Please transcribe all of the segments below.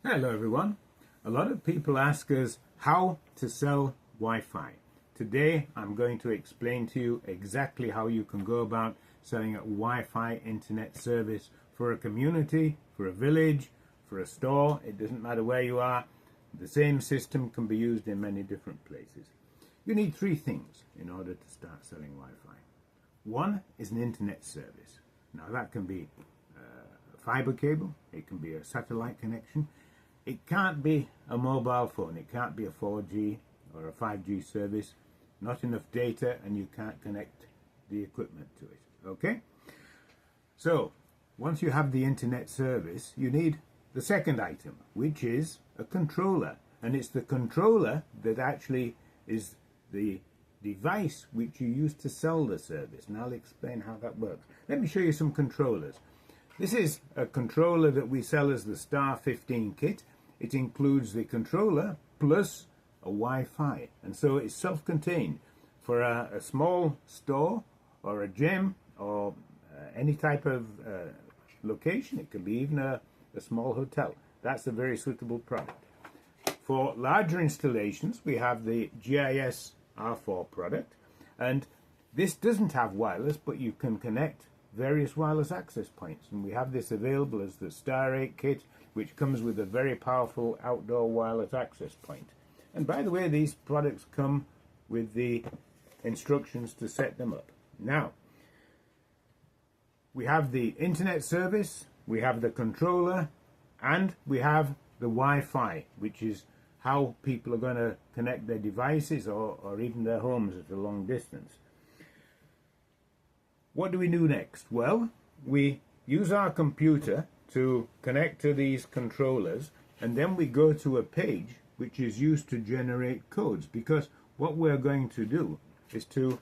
Hello everyone. A lot of people ask us how to sell Wi-Fi. Today I'm going to explain to you exactly how you can go about selling a Wi-Fi internet service for a community, for a village, for a store. It doesn't matter where you are. The same system can be used in many different places. You need three things in order to start selling Wi-Fi. One is an internet service. Now that can be a fiber cable, it can be a satellite connection. It can't be a mobile phone, it can't be a 4G or a 5G service, not enough data, and you can't connect the equipment to it, okay? So, once you have the internet service, you need the second item, which is a controller. And it's the controller that actually is the device which you use to sell the service. And I'll explain how that works. Let me show you some controllers. This is a controller that we sell as the Star 15 kit. It includes the controller plus a Wi-Fi, and so it's self-contained for a small store or a gym or any type of location. It can be even a small hotel. That's a very suitable product. For larger installations, we have the GIS R4 product, and this doesn't have wireless, but you can connect various wireless access points, and we have this available as the Star 8 kit, which comes with a very powerful outdoor wireless access point. And by the way, these products come with the instructions to set them up. Now, we have the internet service, we have the controller, and we have the Wi-Fi, which is how people are going to connect their devices or even their homes at a long distance. What do we do next? Well, we use our computer to connect to these controllers, and then we go to a page which is used to generate codes, because what we're going to do is to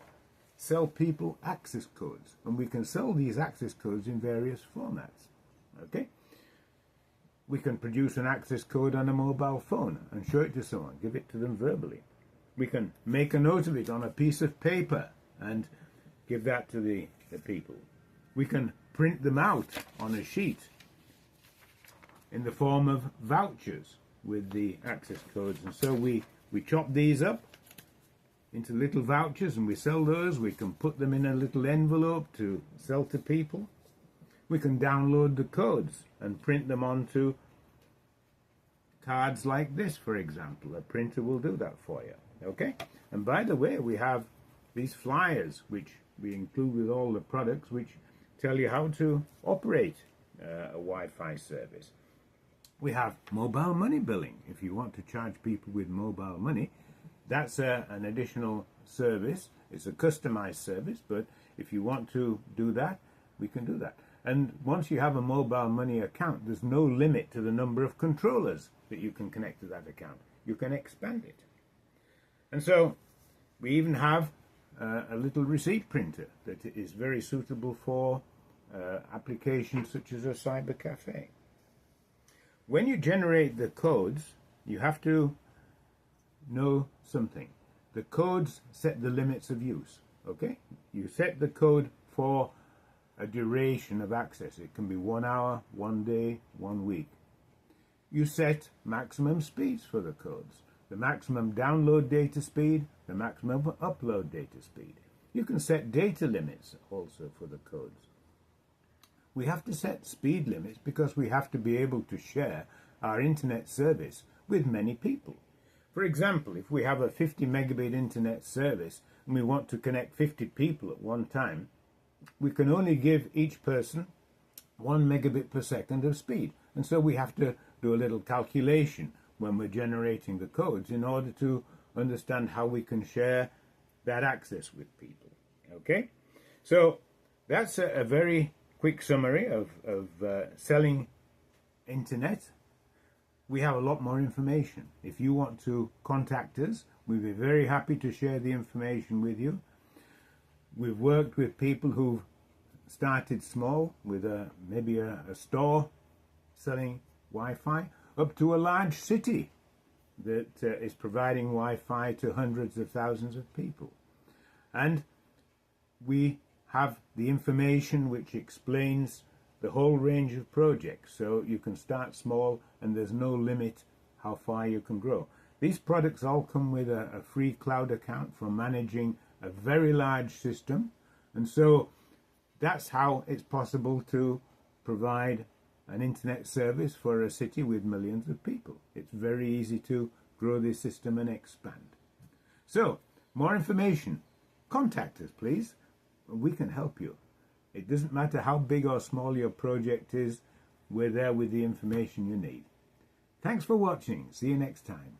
sell people access codes, and we can sell these access codes in various formats. Okay? We can produce an access code on a mobile phone and show it to someone, give it to them verbally. We can make a note of it on a piece of paper and give that to the people. We can print them out on a sheet in the form of vouchers with the access codes, and so we chop these up into little vouchers and we sell those. We can put them in a little envelope to sell to people. We can download the codes and print them onto cards like this, for example. A printer will do that for you, okay? And by the way, we have these flyers which we include with all the products, which tell you how to operate a Wi-Fi service. We have mobile money billing. If you want to charge people with mobile money, that's an additional service. It's a customized service, but if you want to do that, we can do that. And once you have a mobile money account, there's no limit to the number of controllers that you can connect to that account. You can expand it. And so we even have a little receipt printer that is very suitable for applications such as a cyber cafe. When you generate the codes, you have to know something. The codes set the limits of use, okay? You set the code for a duration of access. It can be 1 hour, 1 day, 1 week. You set maximum speeds for the codes. The maximum download data speed, the maximum upload data speed. You can set data limits also for the codes. We have to set speed limits because we have to be able to share our internet service with many people. For example, if we have a 50 megabit internet service and we want to connect 50 people at one time, we can only give each person 1 megabit per second of speed. And so we have to do a little calculation when we're generating the codes in order to understand how we can share that access with people. Okay? So that's a very quick summary of selling internet. We have a lot more information. If you want to contact us, we'd be very happy to share the information with you. We've worked with people who've started small with maybe a store selling Wi-Fi, up to a large city that is providing Wi-Fi to hundreds of thousands of people. And we have the information which explains the whole range of projects. So you can start small and there's no limit how far you can grow. These products all come with a free cloud account for managing a very large system. And so that's how it's possible to provide an internet service for a city with millions of people. It's very easy to grow this system and expand. So, more information, contact us please. We can help you. It doesn't matter how big or small your project is, we're there with the information you need. Thanks for watching. See you next time.